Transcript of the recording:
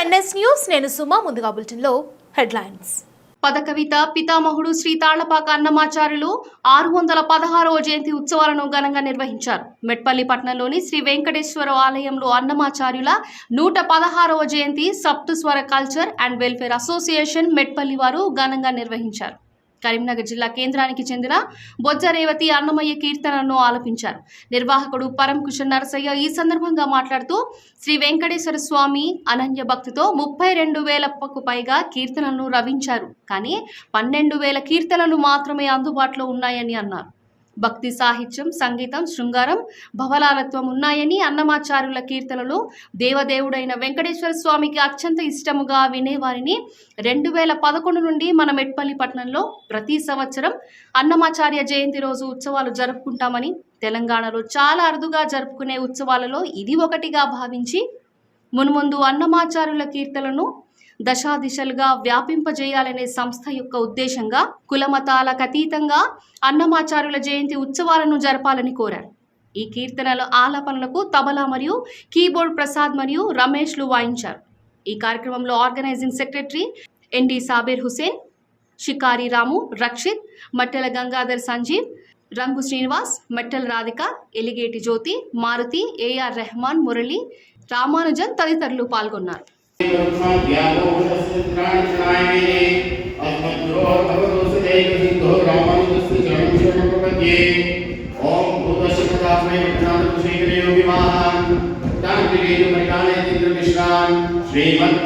NS news. నేను సుమా. ముందుగా బులెటిన్లో హెడ్లైన్స్. పదకవిత పితామహుడు శ్రీ తాళ్లపాక అన్నమాచార్యులు 616వ జయంతి ఉత్సవాలను ఘనంగా నిర్వహించారు. మెట్పల్లి పట్టణంలోని శ్రీ వెంకటేశ్వర ఆలయంలో అన్నమాచార్యుల 116వ జయంతి Saptaswara culture and welfare association Metpalli వారు ఘనంగా నిర్వహించారు. కరీంనగర్ జిల్లా కేంద్రానికి చెందిన బొజ్జ రేవతి అన్నమయ్య కీర్తనలను ఆలపించారు. నిర్వాహకుడు పరంకుశ నరసయ్య ఈ సందర్భంగా మాట్లాడుతూ శ్రీ వెంకటేశ్వర స్వామి అనన్య భక్తితో 32,000కు పైగా కీర్తనలను రవించారు. కానీ 12,000 కీర్తనలు మాత్రమే అందుబాటులో ఉన్నాయని అన్నారు. భక్తి సాహిత్యం, సంగీతం, శృంగారం, భవలాలత్వం ఉన్నాయని, అన్నమాచార్యుల కీర్తనలు దేవదేవుడైన వెంకటేశ్వర స్వామికి అత్యంత ఇష్టముగా వినేవారిని 2011 నుండి మన మెట్పల్లి పట్టణంలో ప్రతి సంవత్సరం అన్నమాచార్య జయంతి రోజు ఉత్సవాలు జరుపుకుంటామని, తెలంగాణలో చాలా అరుదుగా జరుపుకునే ఉత్సవాలలో ఇది ఒకటిగా భావించి మున్ముందు అన్నమాచార్యుల కీర్తనలను దశాదిశలుగా వ్యాపింపజేయాలనే సంస్థ యొక్క ఉద్దేశంగా కులమతాలకు అతీతంగా అన్నమాచార్యుల జయంతి ఉత్సవాలను జరపాలని కోరారు. ఈ కీర్తనల ఆలాపనలకు తబలా మరియు కీబోర్డ్ ప్రసాద్ మరియు రమేష్లు వాయించారు. ఈ కార్యక్రమంలో organizing secretary ND Sabir Hussain, Shikari Ramu, Rakshith, Mattela Gangadhar Sanjeev, Rangu Srinivas, Mattela Radhika, Eligeti Jyothi, Maruthi, AR Rahman, Murali, Ramanujan తదితరులు పాల్గొన్నారు. श्रीमद्